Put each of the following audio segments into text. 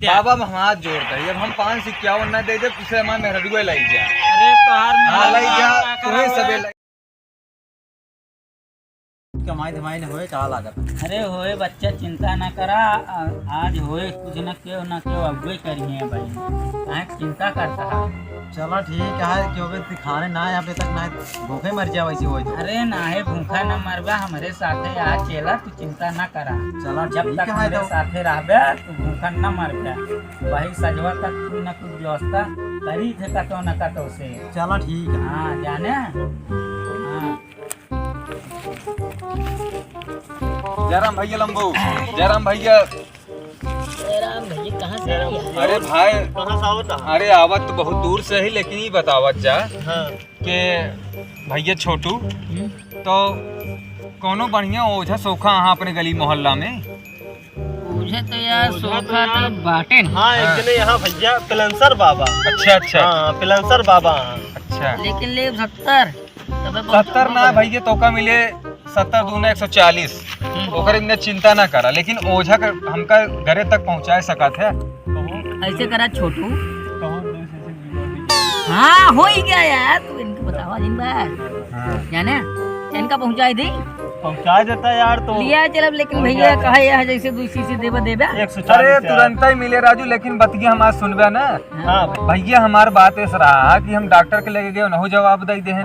बाबा हम हाथ जोड़ते हैं, जब हम 5 51 न दे दे पिछले हमारे मेहरदुए लाई जा। अरे तोहार लाई जा तुम्हें सबे लाई कमाई धमाई न होए का लागत। अरे होए बच्चा चिंता ना करा, आज होए कुछ न क्यों अगुए करिए भाई, चिंता करता है। चलो ठीक है क्योंकि दिखाने ना यहाँ पे तक ना भूखे मर जाए वैसे हो। अरे ना है भूखा न मरबा, हमारे साथे आज चला, तू चिंता ना करा। चलो जब तक हमारे साथे रहबे तू भूखा न मर जा। वही सजवा तक तू न कुछ व्यवस्था करी थे कतो न कतो से। चलो ठीक है। हाँ जाने। हाँ जयराम भैया लंबू, जयराम भैया। राम भैया कहाँ से आई है? अरे भाई कहाँ से आवत? अरे आवत तो बहुत दूर से ही, लेकिन ये बतावत जा हाँ। कि भैया छोटू तो कोनो बढ़िया ओझा सोखा यहाँ अपने गली मोहल्ला में। मुझे तो यार सोखा तो बाटे न। हाँ एक दिन यहाँ भैया पिलंसर बाबा। अच्छा अच्छा। हाँ पिलंसर बाबा। अच्छा लेकिन ले 70 70 ना भैया तो का मिले 70 दूना 140। ओकर इतने चिंता ना करा, लेकिन ओझा का हमका घरे तक पहुँचाए सकत है। ऐसे करा छोटू। हाँ हो ही गया यार, तू इनको बतावा दिन बार जाने इनका पहुंचाई दी। पहुँचा देता यार तो लिया चलब, लेकिन भैया कहा यार जैसे दूसरी से देवा देबा। अरे तुरंत ही मिले राजू, लेकिन बतिया हमार सुनबे ना। हाँ भैया हमार बात ऐसा रहा कि हम डॉक्टर के लेके गए न जवाब दे दे हैं।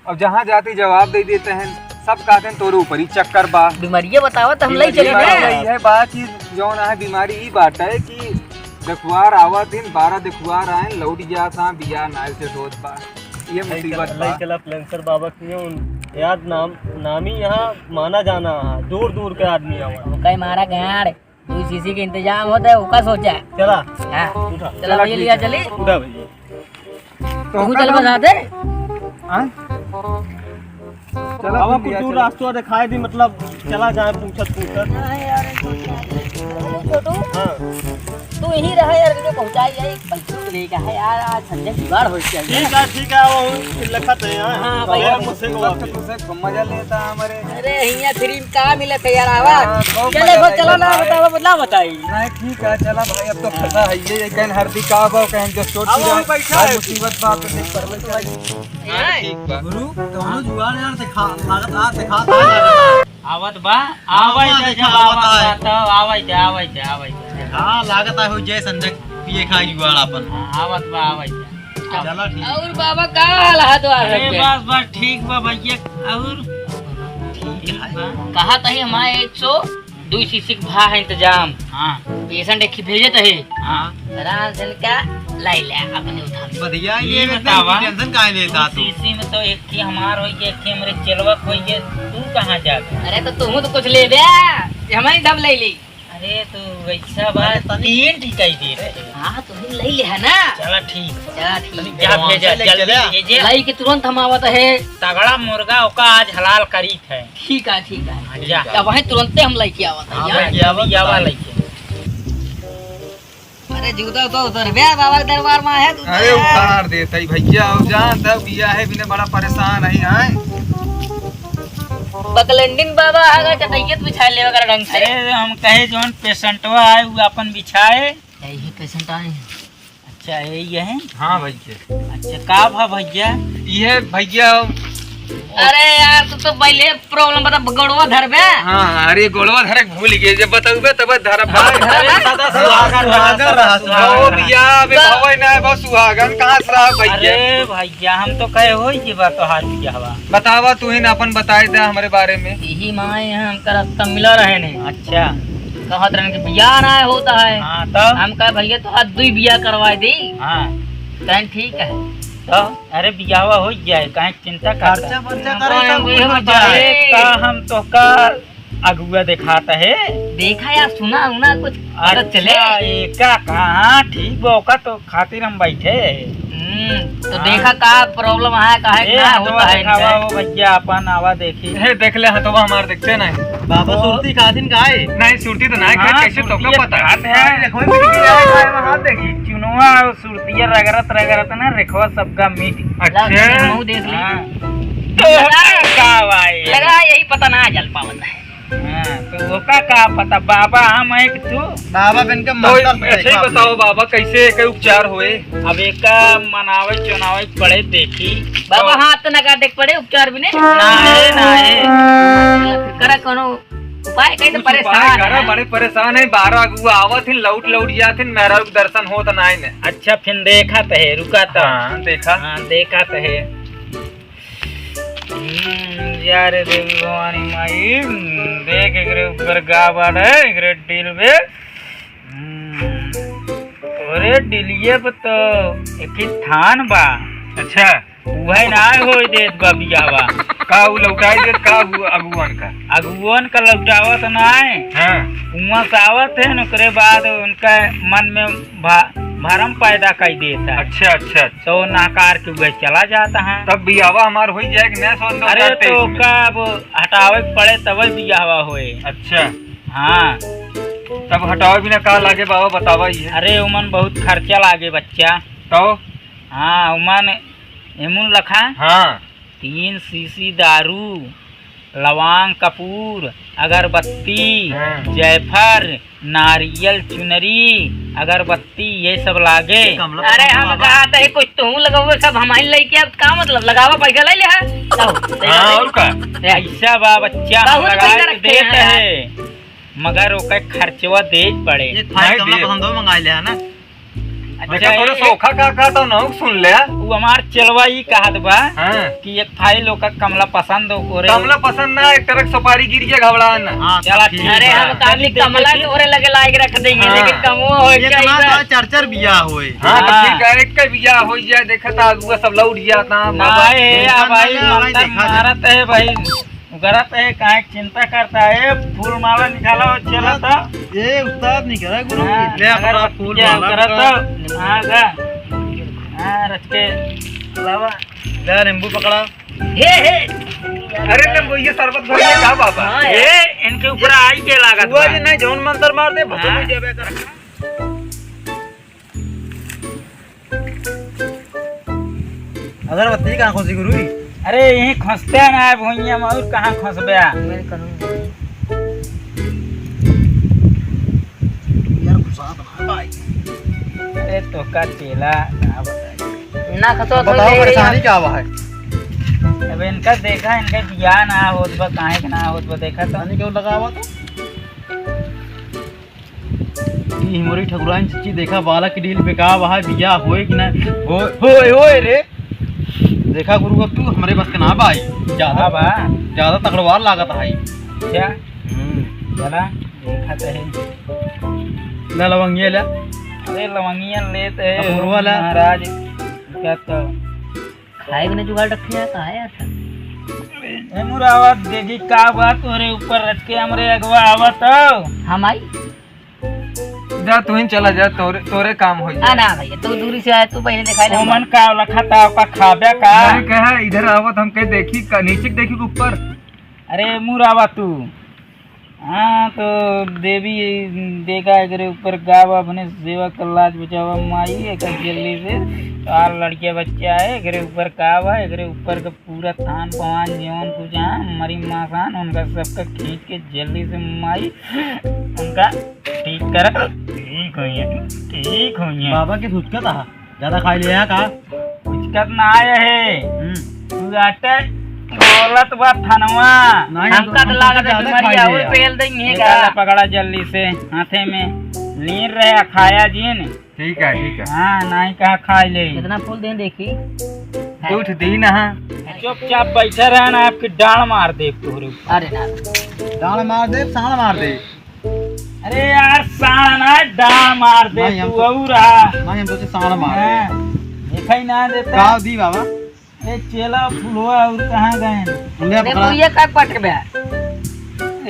अब जहाँ जाती जवाब दे देते हैं, सब कहते हैं तोरे ऊपर ही चक्कर बा। बीमारियां बतावा तो हम ले चले यही है बात की जौन है बीमारी ही बात है कि देखुआर आवत दिन 12 देखुआर आए लौट जाता बिया नाल से सोच बा। ये मुसीबत बा। चला पिलंसर बाबा की याद नामी यहाँ माना जाना है, दूर दूर के आदमी आवा। कई मारा गाड़ तू सीसी के इंतजाम होता है उसका सोचा। चला हां चला भैया लिया चली। उठा भैया तू चल बता दे। चला बाबा कुछ दूर रास्ता दिखाई दी, मतलब चला जाए पूछत। छोटू हाँ तू यहीं रहा यार, मुझे पहुंचाई है एक बच्चों लेगा है यार, आज संजय जुगाड़ हो चाहिए। ठीक है वो लिखत है यहाँ। हाँ भैया मुझसे मजा लेता हमारे। अरे यहाँ फ्री में का मिले थे यार आवाज। चले वो चलो ना बताओ बदला बताई। नहीं ठीक है चला भाई, अब तो फंसा है ये कहीं हरदी का बो कहीं जो चोट जाए मुसीबत बात नहीं कर ले। ठीक बा गुरु दोनों जुगाड़ यार दिखा लागत आवत बा आवै दे जब आवत तो आवै दे। हाँ लागत है हो जय संजय पिए खाई जुगाड़ अपन। आवत बा आवै दे। चलो ठीक। और बाबा का हाल है तो बस ठीक बा भैया। और कहा तही हमारे 102 सीसी का भा है इंतजाम। हाँ पेशेंट एक भेजे तही। हाँ आराम से का लाई ले अपने उठा बढ़िया ये बतावा टेंशन काहे लेता तू। सीसी में तो एक थी हमार होई के, एक थी हमरे चलवा होई के, तू कहां जा। अरे तो तू तो कुछ ले दे, हमारी दम ले ली। अरे तू वैसा बात 3 टिकाई दे रहे। हां तू ही ले ले है ना। चला ठीक जा भेजा जल्दी भेजे लाई के तुरंत हम आवत है। तगड़ा मुर्गा ओका आज हलाल करी थे। ठीक है जा अब वहीं तुरंत हम लेके आवत है यावा लेके। अरे जूता तो उधर बे बाबा दरबार में है। अरे उतार देता ही भैया, अब जानता बिया है बिना बड़ा परेशान है। बकलंडिन बाबा आगा चटैयत बिछा ले वगैरह ढंग से। अरे हम कहे जोन पेशेंटवा आए वो अपन बिछाए। यही पेशेंट आए। अच्छा यही है। हाँ भैया। अच्छा का भा भैया? ये भैया अरे यार तू तो पहले प्रॉब्लम बता गड़वा धरबे। हाँ अरे गोलवा धरक भूल गए, जब बताऊबे तब धरब भाई। ओ बिया बे भवई ना बस सुहागन कहां से रहा भैया। अरे भैया हम तो कहे होई की बात तो हाथ बिया हवा। बतावा तू ही ना अपन बताए दे हमारे बारे में। यही माए हम का रास्ता मिला रहे ने। अच्छा कहत रहन के बियाह ना होता है। हाँ तब हम कहा भैया तो आज 2 बियाह करवा दी। हाँ तन ठीक है तो अरे बियाहवा हो जाए काहे चिंता करता। का हम तो का अगुआ दिखाता है। देखा या सुना उना कुछ पता चले। का कहाँ ठीक बा तो खातिर हम बैठे। तो देखा का प्रॉब्लम है काहे ना होता है। वो भैया अपन आवा देखी देख ले हतवा हमार देखते नहीं। बाबा सुरती खातिन काहे नहीं सुरती तो नहीं खाए, कैसे तो का पता है। देखो वहां देखी चुनुआ और सुरतिया रगरत ना रेखवा सबका मीट। अच्छा मुंह देख ली। का भाई लगा यही पता ना जल पावत है। हाँ, तो ओका का पता बाबा हम है कि तू बाबा बन के तो ऐसे ही बताओ बाबा कैसे के उपचार होए। अब एक मनावे चुनावे पड़े देखी बाबा हाथ तो नका देख पड़े उपचार भी नहीं ना है करा कोनो उपाय कहीं तो कुछ उपाय परेशान करा, है। बड़े परेशान है। 12 अगुआ आवत हिन लौट जात हिन, मेरा दर्शन होत नाई ने। अच्छा फिर देखा तो है रुका तो हाँ देखा। हाँ देखा तो है यार देवी भवानी माई देख एकरे ऊपर गावड़ है एकरे दिल में अरे दिलिये पे तो एक ही थान बा। अच्छा वही ना हो देत बा बियावा का उ लौटाई देत का अगुवन का। अगुवन का लौटावत ना है हाँ उमा सावत है ओकरे बाद उनका मन में भरम पैदा कर देता है। अच्छा अच्छा। तो नाकार के वह चला जाता है। तब बियावा हमार हो जाए कि नहीं सोन। अरे तो कब हटावे के पड़े तब बियावा होए। अच्छा हाँ तब हटावे बिना का लागे बाबा बतावा ये। अरे उमन बहुत खर्चा लागे बच्चा। तो हाँ उमन एमुन लखा हाँ 3 शीशी दारू लवांग कपूर अगरबत्ती जायफल नारियल चुनरी अगरबत्ती ये सब लागे। अरे हम कहा था कुछ तू लगाओ सब हमारी लेके अब का मतलब लगावा पैसा ले ले है। हाँ और का ऐसा बा बच्चा हम बहुत लगा पैसा के रखे देते हैं। है मगर ओकर खर्चवा देज पड़े। मंगा लिया ना। अच्छा तोरे सोखा का तो न सुन ले। वो हमार चलवा ही कहत बा हाँ कि एक फाइल ओकर कमला पसंद हो कोरे कमला पसंद ना, एक तरह सुपारी गिर के घबरान। हाँ चला ठीक अरे हम काली कमला तोरे लगे लायक रख देंगे हाँ। लेकिन कम हो चाहिए। चार बिया होए। हाँ तो हाँ। ठीक है एक का बिया हो जाए देखता अगुआ सब लौट जाता। भाई देखा मंत्र जाए। मारत है भाई गरत है काहे चिंता करता है फूल माला निकाला और चला था। ये उस्ताद नहीं करा गुरु हाँ, ले अगर अपना फूल क्या माला करत का। हो हाँ गा हाँ रच के लावा ले नींबू पकड़ा। हे अरे तब वो ये शरबत भर का बाबा। हाँ ये इनके ऊपर आई के लागत हुआ बा। जी नहीं जौन मंत्र मार दे भसम हाँ। हो जाबे कर। अगरबत्ती कहाँ खोसी गुरु। अरे यही खसते ना भुइया में और कहाँ खसबे। यार घुसा बना भाई। अरे तो का चेला क्या बताइए। ना खतो बताओ परेशानी क्या हुआ है। अब इनका देखा इनका बिया ना होत बा काहे के ना होत बा देखा तो पानी क्यों लगा हुआ था। ये हिमोरी ठकुराइन सच्ची देखा बाला की डील पे का वहाँ बिया होए कि ना होए रे। देखा गुरु अब तू हमारे बस का ना भाई हाँ बा ज्यादा तकड़वार लागत है। क्या चला देखा तो है ले लवंगिया ले। अरे लवंगिया लेते है अपूर्वा ला। महाराज क्या तो खाए बिना जुगाड़ रखे है कहा है ए मुरावा देगी का बात तोरे ऊपर रख के हमरे अगवा आवत हो। हम आई जा तू ही चला जा तोरे काम हो जाए। ना भैया तू दूरी से आया तू पहले दिखाई ले ओमन का लखा ता का खाबे का। मैंने कहा इधर आवत हम कहीं देखी नीचे देखी ऊपर। अरे मुरावा तू हाँ तो देवी देगा एकरे ऊपर गावा अपने सेवा कर लाज बचावा माई एक जल्दी से 4 लड़के बच्चा है एकरे ऊपर कावा एकरे ऊपर का पूरा थान पवान जीवन कुछ मरी मासान उनका सबका खींच के जल्दी से माई उनका ठीक कर ठीक हुई है बाबा की सुचका था ज्यादा खा लिया का। दिक्कत ना आया है तू आटे बोलत बा थनवा हमका तो लागत है बीमारी और पेल देंगे का पकड़ा जल्दी से हाथे में लीन रहे खाया जीन। ठीक है ठीक है। हाँ नहीं कहा खा ले कितना फूल दें देखी उठ दी ना। चुपचाप बैठे रहे ना आपकी डांड मार दे पूरे। अरे ना डाल मार दे साण मार दे। अरे यार साण ना डांड मार दे नहीं, हम तू तो- और रहा नहीं हम तो साण मार हाँ, देखा ही ना देता का दी बाबा। ये चेला फुलवा और कहाँ गए ले ने पकड़ा। मुझे का पट बे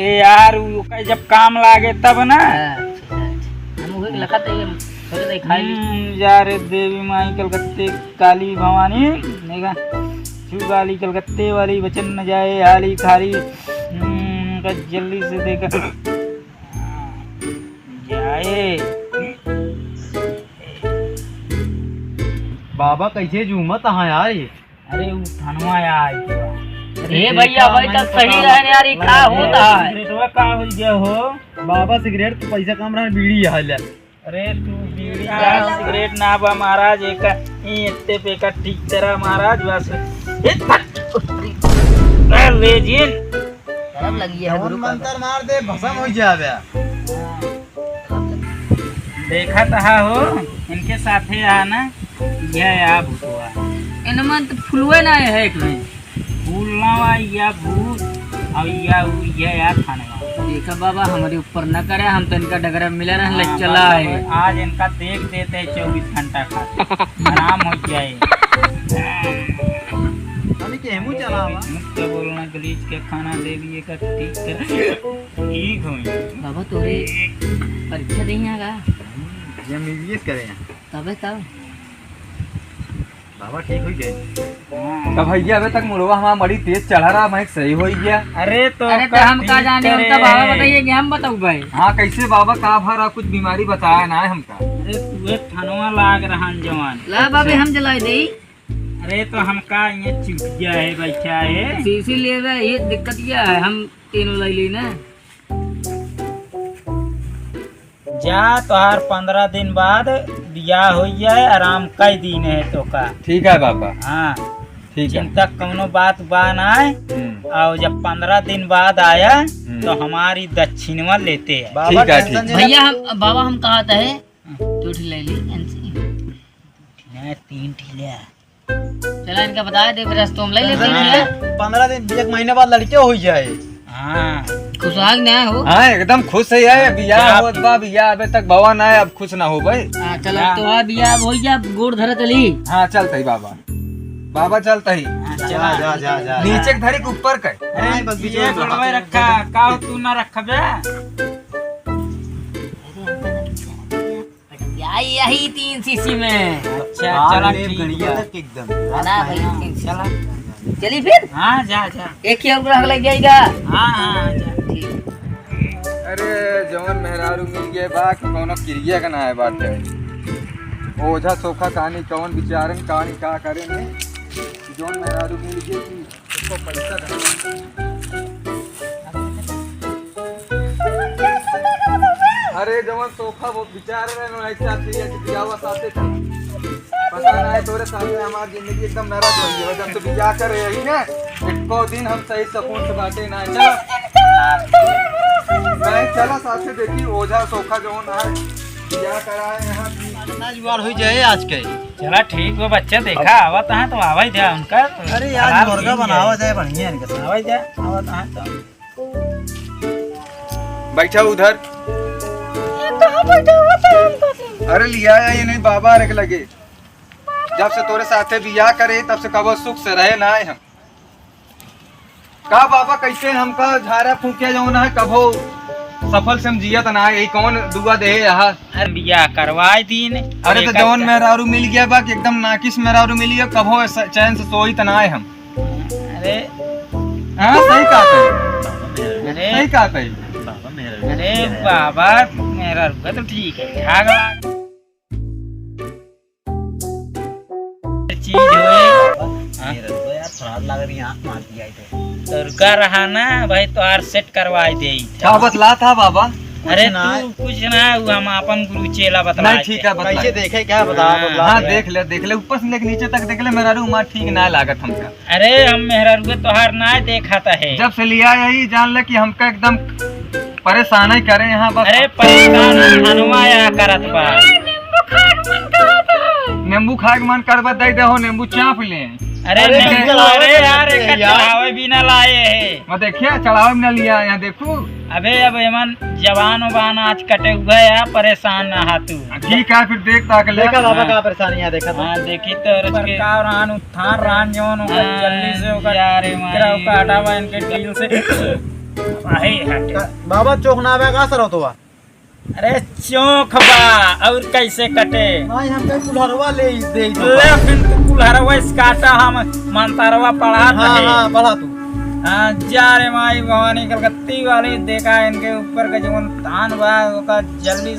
ए यार वो का जब काम लागे तब ना हम वही लखा तो ये थोड़ी देर खाई ली यार देवी माई कलकत्ते काली भवानी देखा शिव काली कलकत्ते वाली वचन न जाए हाली खाली का जल्दी से देखा जाए। बाबा कैसे झूमत हाँ यार ये। अरे वो थनवा यार ए भैया भाई तक सही रहने यार ये का होता है। सिगरेटवा का हो गया हो। बाबा सिगरेट तो पैसा कम रहा बीड़ी हाल अरे तू बीड़ी का सिगरेट ना बा महाराज एक इतने पे का ठीक तेरा महाराज बस ले जिन शर्म लगी है गुरु का। मंत्र मार दे भसम हो जावे। देखा तहा हो इनके साथे आना यह आ भूतवा इनमन तो फुलवे ना है एक में फूलना या भूत और या थानवा। देखा बाबा हमारे ऊपर न करे हम तो इनका डगरा मिला ना चला है। आज इनका देख देते 24 घंटा खा आराम हो जाए। अभी के हमू चलावा मुझसे बोलना गलीज के खाना दे दिए का ठीक होई। बाबा तोरे परीक्षा देही का ये एमबीबीएस करे तब बाबा ठीक हो गए। तब भैया अबे तक मुड़वा हमारा बड़ी तेज चढ़ा रहा मैं सही हो गया। अरे तो हम का जाने उनका बाबा बताइए कि हम बताऊ भाई। हाँ कैसे बाबा का भरा कुछ बीमारी बताया ना है हमका। अरे तू थानवा लाग रहा जवान ला बाबे हम जलाई दे। अरे तो हमका ये चुटिया है बच्चा है सीसी ले रहा ये दिक्कत क्या है हम तीनों लाई ली ना। जा तोहार 15 दिन बाद बियाह हो जाए आराम कई दिन है तो का। ठीक है बाबा हाँ ठीक है। चिंता कौनो बात बान आए और जब 15 दिन बाद आया तो हमारी दक्षिणवा लेते हैं। ठीक है ठीक। भैया हम बाबा हम कहा था है दो ठी ले ली 3 ठिले चला इनका बता दे रस्तों हम ले ले 15 दिन 1 महीने बाद लड़के हो जाए। हाँ खुशहाल ना हो। हाँ एकदम खुश है बियाह होत बा बियाह अबे तक भवन है अब खुश ना हो भाई। चला तो आ बिया हो जा गोड़ धर चली। हाँ चलता ही बाबा बाबा चलता ही चला जा नीचे के धरी के ऊपर का अरे बस ये गोड़वा रखा का तू ना रखबे। यही 3 सीसी में। अच्छा चला एकदम ना भाई चला चली फिर। हाँ जा जा एक ही और लग जाएगा। हाँ हाँ जा अरे जवन मेहरारू मिल गए बा कि कोनो क्रिया का ना है बाटे। ओझा सोखा कहानी कौन विचारन कहानी का करे ने जवन मेहरारू मिल गए कि उसको पैसा देना। अरे जवन सोखा वो विचार रहे नो ऐसा चाहिए कि बियाह साथे था पता ना है तोरे सामने हमारी जिंदगी एकदम नरक हो गई जब तो बियाह करे यही ना एको दिन हम सही सुकून से बाटे ना चला मैं चला साथे देखी ओझा सोखा जवन है बियाह कराए यहाँ इतना जुगाड़ हो जाए आज के। चला ठीक हो बच्चा देखा आवत है तो आवा ही था उनका। अरे आज मुर्गा बनावा जाए बढ़िया इनके साथ। आवा जा आवत है तो बैठा उधर। अरे लिया है ये नहीं बाबा रख लगे जब से तोरे साथे बियाह करे तब से कबो सुख से रहे ना हम का बाबा कैसे हमका झारा फूकिया जो ना है कबो सफल से हम जियत ना यही कौन दुआ दे यहाँ। अरे बियाह करवाए दिन। अरे तो जौन मेहरारू मिल गया बा कि एकदम नाकिस मेहरारू मिल गया कबो चैन से सोई तना है हम। अरे हाँ सही कहा अरे सही कहा था। अरे बाबा मेरा रुका तो ठीक है आग लाग चीज होए यार लग रही आंख मार दिया तो रुका रहा ना भाई तो आर सेट करवाए दे। क्या बतला था बाबा। अरे तू कुछ ना वो हम अपन गुरु चेला बतला। नहीं ठीक है बतला। कैसे देखे क्या बता। हाँ देख ले ऊपर से लेके नीचे तक देख ले मेरा रूम ठीक ना लागत हमका। अरे हम मेहरा रुके तोहार ना देखा था है जब से लिया यही जान ले कि हमका एकदम परेशान ही करे यहाँ बस। अरे परेशान हनुमाया करत बा नींबू खाए के मन करबा दे दे हो नींबू चाप ले। अरे अरे यार एक चढ़ावे भी ना लाए है। मैं देखिए चढ़ावे में न लिया यहाँ देखू। अबे अब एमन जवान उबान आज कटे हुए है परेशान ना हाथू। ठीक है फिर देख ताक ले देखा बाबा का परेशानी है देखा। हाँ देखी तो सरकार रान उत्थान रान जोन होगा जल्दी से होगा यार मारे का हटावा इनके डील से भाई हट। बाबा चौक ना आवे का सर तो। अरे चौक बा और कैसे कटे नहीं हम कहीं कुल्हरवा ले दे ले फिर तू कुल्हरवा इसकाटा हम मंतरवा पढ़ा हां हां पढ़ा तू। हाँ जा रे माई भवानी कलकत्ती वाली देखा इनके ऊपर का जीवन धान बा ओका जल्दी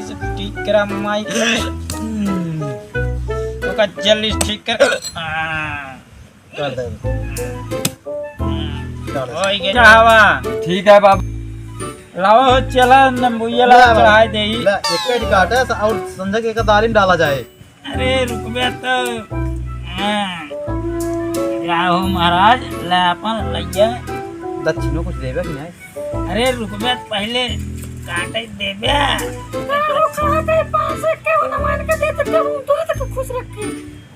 से ठीक करा माई ओका जल्दी से ठीक कर कर दे। होई के चाहवा ठीक है बाबा। लाओ चला नंबुया ला चढ़ाई देई। एक ही काट है और संजय के एक दालिम डाला जाए। अरे रुकबे तो क्या हो महाराज ले अपन लइया। दक्षिणों कुछ देवे कि नहीं? अरे रुकबे पहले काटे देबे।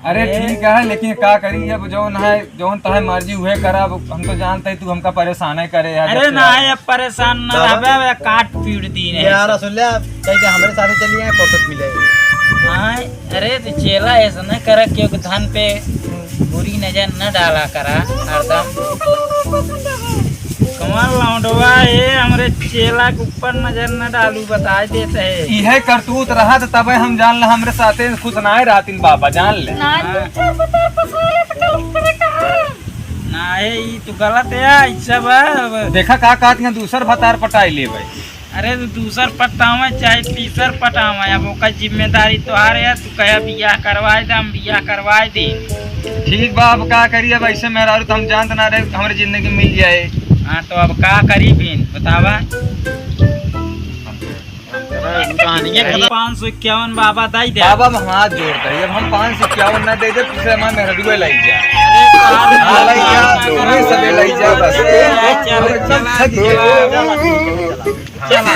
अरे ठीक है, लेकिन का करी अब जौन तहे मर्जी हुए करा। हम तो जानते ही तू हमका परेशान है करे यार। अरे ना है परेशान ना रहबे काट पीट दी ने यार रसुल्ला कहते हमारे साथ चलिए हैं फुर्सत मिले। हां अरे तो चेला ऐसा न कर क्योंकि धन पे बुरी नजर न डाला करा हरदम। कमाल लौंडवा ये हमरे चेला के ऊपर नजर न डालू बता देते है। इहे करतूत रहा तो तबे हम जान ला हमरे साथे खुश नाय रहतिन बाबा जान ले। ना ये तो गलत है ऐसा बा। देखा का कहत है दूसर भतार पटाई ले भाई। अरे तो दूसर पटावा चाहे तीसर पटावा अब ओका जिम्मेदारी तोहार है। तू कहे बियाह करवाए दे हम बियाह करवाए दे। ठीक बा अब का करी। अब ऐसे मेहरारू तो हम जानते ना रहे हमारी जिंदगी मिल जाए। हाँ तो अब का करी फिर बतावा। 551 बाबा दाई दे। बाबा हम हाथ जोड़ते हैं। अब हम 551 ना दे दे तुझसे हमारे मेहरारू लाई जा। अरे बस चला